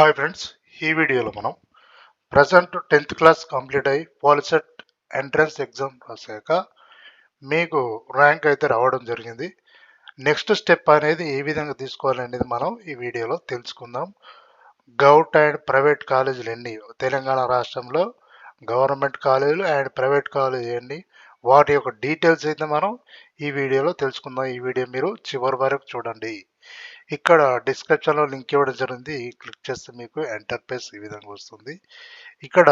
Hi friends, ఈ వీడియోలో మనం ప్రజెంట్ 10th క్లాస్ కంప్లీట్ అయ్యి పాలిసెట్ ఎంట్రన్స్ ఎగ్జామ్ రాసాక మీకు ర్యాంక్ అయితే రావడం జరిగింది. నెక్స్ట్ స్టెప్ అనేది ఏ విధంగా తీసుకోవాలనేది మనం ఈ వీడియోలో తెలుసుకుందాం. గవర్నమెంట్ అండ్ ప్రైవేట్ కాలేజీలు ఎన్ని తెలంగాణ రాష్ట్రంలో, గవర్నమెంట్ కాలేజీలు అండ్ ప్రైవేట్ కాలేజీలు ఎన్ని, వాటి యొక్క డీటెయిల్స్ అయితే మనం ఈ వీడియోలో తెలుసుకుందాం. ఈ వీడియో మీరు చివరి వరకు చూడండి. ఇక్కడ డిస్క్రిప్షన్లో లింక్ ఇవ్వడం జరిగింది. క్లిక్ చేస్తే మీకు ఎంటర్ప్రైజ్ ఈ విధంగా వస్తుంది. ఇక్కడ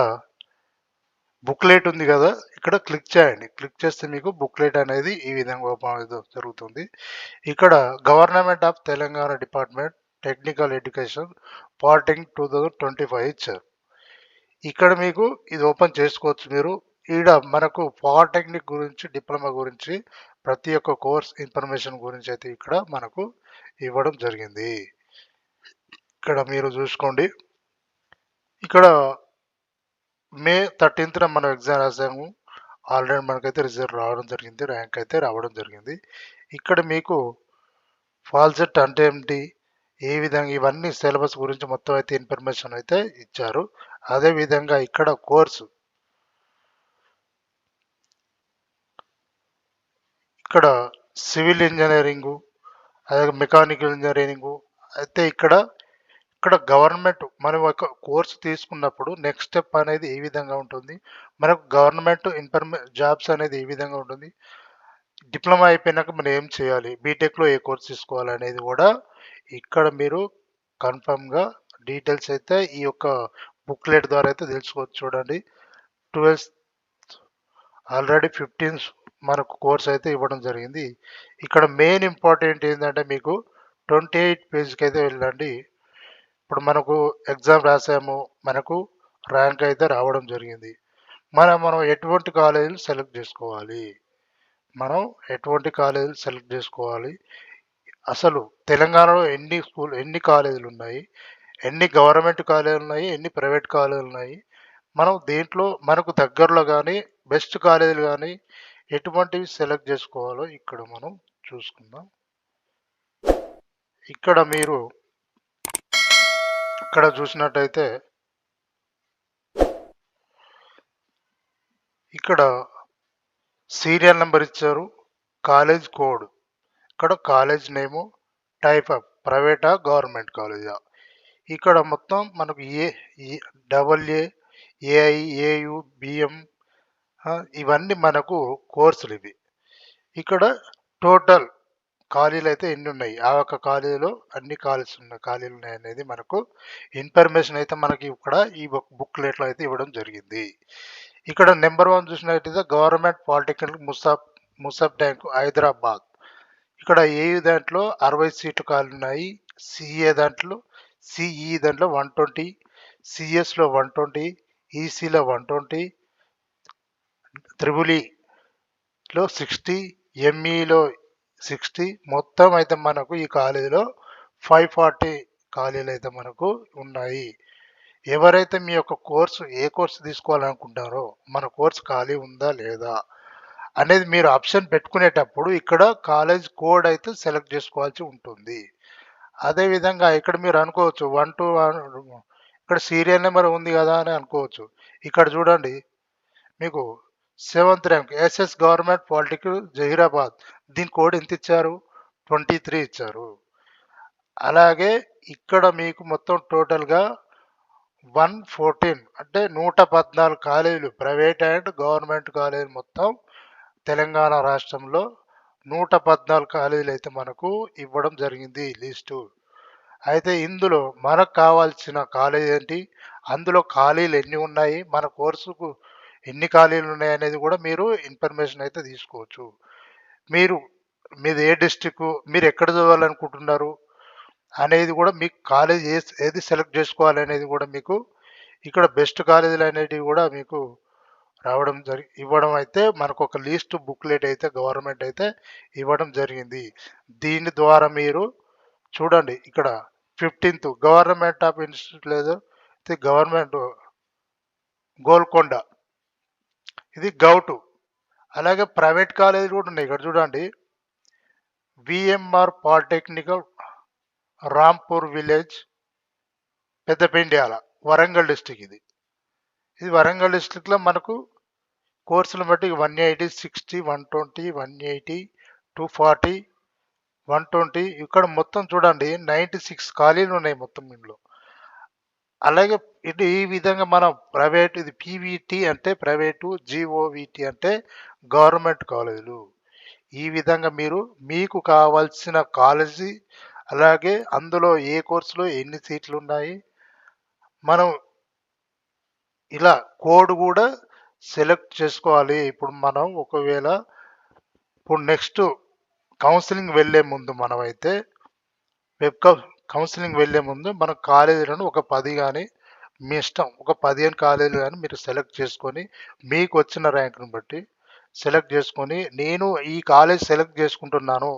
బుక్లెట్ ఉంది కదా, ఇక్కడ క్లిక్ చేయండి. క్లిక్ చేస్తే మీకు బుక్లెట్ అనేది ఈ విధంగా ఓపెన్ జరుగుతుంది. ఇక్కడ government of Telangana department technical education polytechnic 2025 ఇచ్చారు. ఇక్కడ మీకు ఇది ఓపెన్ చేసుకోవచ్చు మీరు. ఈడ మనకు పాలిటెక్నిక్ గురించి, డిప్లొమా గురించి, ప్రతి ఒక్క కోర్స్ ఇన్ఫర్మేషన్ గురించి అయితే ఇక్కడ మనకు ఇవ్వడం జరిగింది. ఇక్కడ మీరు చూసుకోండి. ఇక్కడ మే 13th మనం ఎగ్జామ్ రాసాము. ఆల్రెడీ మనకైతే రిజల్ట్ రావడం జరిగింది, ర్యాంక్ అయితే రావడం జరిగింది. ఇక్కడ మీకు ఫాల్సెట్ అంటే ఏమిటి, ఏ విధంగా, ఇవన్నీ సిలబస్ గురించి మొత్తం అయితే ఇన్ఫర్మేషన్ అయితే ఇచ్చారు. అదేవిధంగా ఇక్కడ కోర్సు, ఇక్కడ సివిల్ ఇంజనీరింగు, అదే మెకానికల్ ఇంజనీరింగు అయితే ఇక్కడ గవర్నమెంట్ మనం ఒక కోర్సు తీసుకున్నప్పుడు నెక్స్ట్ స్టెప్ అనేది ఏ విధంగా ఉంటుంది, మనకు గవర్నమెంట్ జాబ్స్ అనేది ఏ విధంగా ఉంటుంది, డిప్లొమా అయిపోయినాక మనం ఏం చేయాలి, బీటెక్లో ఏ కోర్స్ తీసుకోవాలి అనేది కూడా ఇక్కడ మీరు కన్ఫర్మ్గా డీటెయిల్స్ అయితే ఈ యొక్క బుక్లెట్ ద్వారా అయితే తెలుసుకోవచ్చు. చూడండి, 12 ఆల్రెడీ 15 మనకు కోర్స్ అయితే ఇవ్వడం జరిగింది. ఇక్కడ మెయిన్ ఇంపార్టెంట్ ఏంటంటే మీకు 28 పేజ్కి అయితే వెళ్ళండి. ఇప్పుడు మనకు ఎగ్జామ్ రాసాము, మనకు ర్యాంక్ అయితే రావడం జరిగింది. మనం ఎటువంటి కాలేజీలు సెలెక్ట్ చేసుకోవాలి, మనం ఎటువంటి కాలేజీలు సెలెక్ట్ చేసుకోవాలి, అసలు తెలంగాణలో ఎన్ని కాలేజీలు ఉన్నాయి, ఎన్ని గవర్నమెంట్ కాలేజీలు ఉన్నాయి, ఎన్ని ప్రైవేట్ కాలేజీలు ఉన్నాయి, మనం దేంట్లో మనకు దగ్గరలో కానీ బెస్ట్ కాలేజీలు కానీ ఎటువంటివి సెలెక్ట్ చేసుకోవాలో ఇక్కడ మనం చూసుకుందాం. ఇక్కడ మీరు ఇక్కడ చూసినట్టయితే ఇక్కడ సీరియల్ నెంబర్ ఇచ్చారు, కాలేజ్ కోడ్, ఇక్కడ కాలేజ్ నేము, టైప్ ఆఫ్ ప్రైవేటా గవర్నమెంట్ కాలేజా, ఇక్కడ మొత్తం మనకు డబల్ఏ, ఏఐ, ఏయు, బిఎం ఇవన్నీ మనకు కోర్సులు ఇవి. ఇక్కడ టోటల్ ఖాళీలు అయితే ఎన్ని ఉన్నాయి, ఆ ఒక్క ఖాళీలో అన్ని ఖాళీలు ఉన్నాయి అనేది మనకు ఇన్ఫర్మేషన్ అయితే మనకి ఇక్కడ ఈ బుక్లెట్లో అయితే ఇవ్వడం జరిగింది. ఇక్కడ నెంబర్ 1 చూసినట్టయితే government polytechnic Masab tank Hyderabad. ఇక్కడ ఏయు దాంట్లో 60 సీట్లు ఖాళీ ఉన్నాయి. సిఈ దాంట్లో 120, సిఎస్లో 120, ఈసీలో 120, త్రిబులీలో 60, ఎంఈలో 60, మొత్తం అయితే మనకు ఈ కాలేజీలో 540 ఖాళీలు అయితే మనకు ఉన్నాయి. ఎవరైతే మీ యొక్క ఏ కోర్సు తీసుకోవాలనుకుంటారో, మన కోర్సు ఖాళీ ఉందా లేదా అనేది మీరు ఆప్షన్ పెట్టుకునేటప్పుడు ఇక్కడ కాలేజ్ కోడ్ అయితే సెలెక్ట్ చేసుకోవాల్సి ఉంటుంది. అదేవిధంగా ఇక్కడ మీరు అనుకోవచ్చు 1 to 1 ఇక్కడ సీరియల్ నెంబర్ ఉంది కదా అని అనుకోవచ్చు. ఇక్కడ చూడండి, మీకు 7th rank SS government polytechnic Zaheerabad, దీని కోడ్ ఎంత ఇచ్చారు, 23 ఇచ్చారు. అలాగే ఇక్కడ మీకు మొత్తం టోటల్గా 114 అంటే 114 కాలేజీలు, ప్రైవేట్ అండ్ గవర్నమెంట్ కాలేజీలు మొత్తం తెలంగాణ రాష్ట్రంలో 114 కాలేజీలు అయితే మనకు ఇవ్వడం జరిగింది లిస్టు. అయితే ఇందులో మనకు కావాల్సిన కాలేజ్ ఏంటి, అందులో ఖాళీలు ఎన్ని ఉన్నాయి, మన కోర్సుకు ఎన్ని ఖాళీలు ఉన్నాయి అనేది కూడా మీరు ఇన్ఫర్మేషన్ అయితే తీసుకోవచ్చు. మీది ఏ డిస్టిక్, మీరు ఎక్కడ చదవాలనుకుంటున్నారు అనేది కూడా మీకు కాలేజ్ ఏది సెలెక్ట్ చేసుకోవాలి అనేది కూడా మీకు ఇక్కడ బెస్ట్ కాలేజీలు అనేటివి కూడా మీకు ఇవ్వడం అయితే మనకు ఒక లిస్ట్ బుక్లెట్ అయితే గవర్నమెంట్ అయితే ఇవ్వడం జరిగింది. దీని ద్వారా మీరు చూడండి, ఇక్కడ 15th గవర్నమెంట్ ఆఫ్ ఇన్స్టిట్యూట్ లేదు, గవర్నమెంట్ గోల్కొండ, ఇది గౌటు. అలాగే ప్రైవేట్ కాలేజీలు కూడా ఉన్నాయి. ఇక్కడ చూడండి, VMR polytechnical Rampur village, Peddapendyala Warangal district ఇది. ఇది వరంగల్ డిస్టిక్‌లో మనకు కోర్సులను బట్టి 180, 60, 120, 180, 240, 120 ఇక్కడ మొత్తం చూడండి 96 ఖాళీలున్నాయి మొత్తం ఇందులో. అలాగే ఇది ఈ విధంగా మనం ప్రైవేట్ ఇది పీవీటీ అంటే ప్రైవేటు, జీఓవీటీ అంటే గవర్నమెంట్ కాలేజీలు. ఈ విధంగా మీరు మీకు కావాల్సిన కాలేజీ అలాగే అందులో ఏ కోర్సులో ఎన్ని సీట్లున్నాయి, మనం ఇలా కోడ్ కూడా సెలెక్ట్ చేసుకోవాలి. ఇప్పుడు మనం ఒకవేళ ఇప్పుడు నెక్స్ట్ కౌన్సిలింగ్ వెళ్ళే ముందు మనమైతే కౌన్సిలింగ్ వెళ్ళే ముందు మన కాలేజీలను ఒక 10 కానీ మీ ఇష్టం ఒక 15 కాలేజీలు కానీ మీరు సెలెక్ట్ చేసుకొని మీకు వచ్చిన ర్యాంక్ను బట్టి సెలెక్ట్ చేసుకొని నేను ఈ కాలేజ్ సెలెక్ట్ చేసుకుంటున్నాను,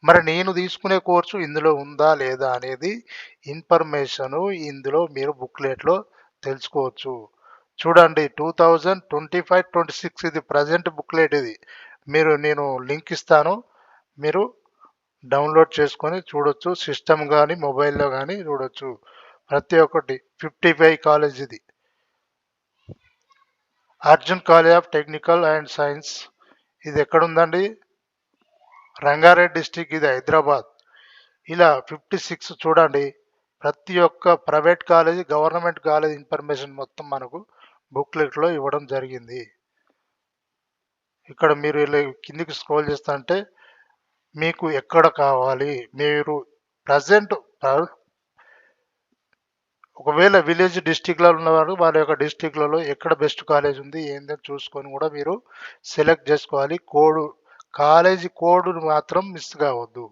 మరి నేను తీసుకునే కోర్సు ఇందులో ఉందా లేదా అనేది ఇన్ఫర్మేషను ఇందులో మీరు బుక్లెట్లో తెలుసుకోవచ్చు. చూడండి 2025-26 ఇది ప్రజెంట్ బుక్లెట్ ఇది. నేను లింక్ ఇస్తాను, మీరు డౌన్లోడ్ చేసుకొని చూడొచ్చు. సిస్టమ్ కానీ మొబైల్లో కానీ చూడొచ్చు. ప్రతి ఒక్కటి 55 కాలేజ్ ఇది. Arjun college of technical and science ఇది ఎక్కడుందండి? రంగారెడ్డి డిస్టిక్, ఇది హైదరాబాద్. ఇలా 56 చూడండి. ప్రతి ఒక్క private college government college information మొత్తం మనకు బుక్లెట్లో ఇవ్వడం జరిగింది. ఇక్కడ మీరు ఇలా కిందికి స్క్రోల్ చేస్తుంటే మీకు ఎక్కడ కావాలి, మీరు ప్రజెంట్ ఒకవేళ విలేజ్ డిస్టిక్లో ఉన్నవారు వాళ్ళ యొక్క డిస్టిక్లలో ఎక్కడ బెస్ట్ కాలేజ్ ఉంది ఏందని చూసుకొని కూడా మీరు సెలెక్ట్ చేసుకోవాలి. కాలేజీ కోడ్ మాత్రం మిస్ కావద్దు.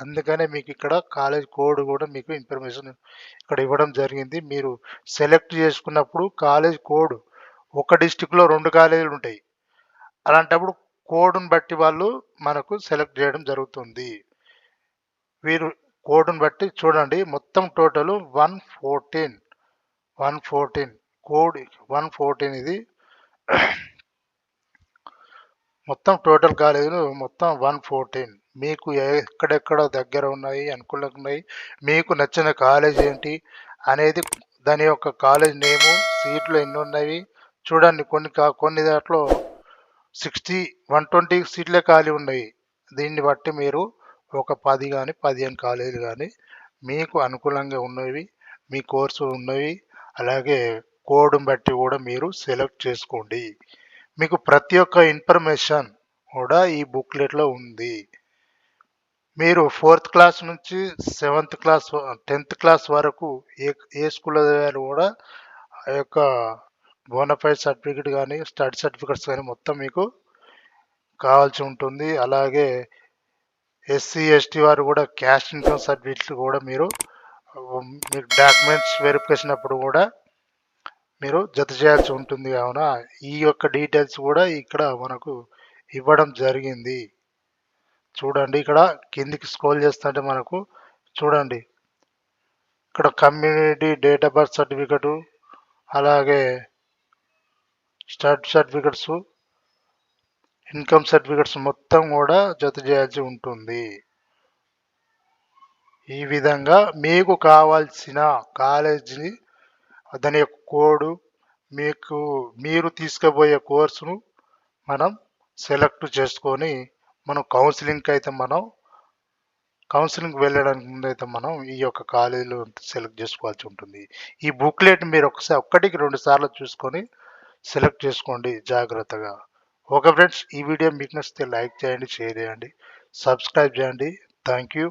అందుకనే మీకు ఇక్కడ కాలేజ్ కోడ్ కూడా మీకు ఇన్ఫర్మేషన్ ఇక్కడ ఇవ్వడం జరిగింది. మీరు సెలెక్ట్ చేసుకున్నప్పుడు కాలేజ్ కోడ్ ఒక డిస్టిక్లో 2 కాలేజీలు ఉంటాయి. అలాంటప్పుడు కోడ్ను బట్టి వాళ్ళు మనకు సెలెక్ట్ చేయడం జరుగుతుంది. వీరు కోడ్ను బట్టి చూడండి మొత్తం టోటల్ 114 కోడ్ 114 ఇది మొత్తం టోటల్ కాలేజీలు మొత్తం 114. మీకు ఎక్కడెక్కడ దగ్గర ఉన్నాయి అనుకూలంగా ఉన్నాయి, మీకు నచ్చిన కాలేజ్ ఏంటి అనేది దాని యొక్క కాలేజ్ నేము, సీట్లు ఎన్ని ఉన్నాయి చూడండి. కొన్ని దాంట్లో 120 సీట్లే ఖాళీ ఉన్నాయి. దీన్ని బట్టి మీరు ఒక 10 కానీ 15 కాలేజీలు కానీ మీకు అనుకూలంగా ఉన్నవి, మీ కోర్సు ఉన్నవి అలాగే కోడ్ని బట్టి కూడా మీరు సెలెక్ట్ చేసుకోండి. మీకు ప్రతి ఒక్క ఇన్ఫర్మేషన్ కూడా ఈ బుక్లెట్లో ఉంది. మీరు 4th క్లాస్ నుంచి 7th క్లాస్ 10th క్లాస్ వరకు ఏ స్కూల్లో చదివారు కూడా ఆ యొక్క బోనఫైడ్ సర్టిఫికేట్ కానీ స్టడీ సర్టిఫికేట్స్ కానీ మొత్తం మీకు కావాల్సి ఉంటుంది. అలాగే ఎస్సీ ఎస్టీ వారు కూడా క్యాస్ట్ ఇన్కమ్ సర్టిఫికేట్లు కూడా మీకు డాక్యుమెంట్స్ వెరిఫికేషన్ అప్పుడు కూడా మీరు జత చేయాల్సి ఉంటుంది. కావున ఈ యొక్క డీటెయిల్స్ కూడా ఇక్కడ మనకు ఇవ్వడం జరిగింది. చూడండి ఇక్కడ కిందికి స్క్రోల్ చేస్తుంటే మనకు చూడండి ఇక్కడ community date of birth certificate అలాగే స్టడీ సర్టిఫికెట్స్ ఇన్కమ్ సర్టిఫికెట్స్ మొత్తం కూడా జత చేయాల్సి ఉంటుంది. ఈ విధంగా మీకు కావాల్సిన కాలేజీ దాని యొక్క కోడ్ మీరు తీసుకుపోయే కోర్సును మనం సెలెక్ట్ చేసుకొని మనం కౌన్సిలింగ్ వెళ్ళడానికి ముందైతే మనం ఈ యొక్క కాలేజీలో సెలెక్ట్ చేసుకోవాల్సి ఉంటుంది. ఈ బుక్లెట్ మీరు ఒక్కటికి 2 సార్లు చూసుకొని సెలెక్ట్ చేసుకోండి జాగ్రత్తగా. ఓకే ఫ్రెండ్స్, ఈ వీడియో మీకు నచ్చితే లైక్ చేయండి, షేర్ చేయండి, సబ్స్క్రైబ్ చేయండి. Thank you.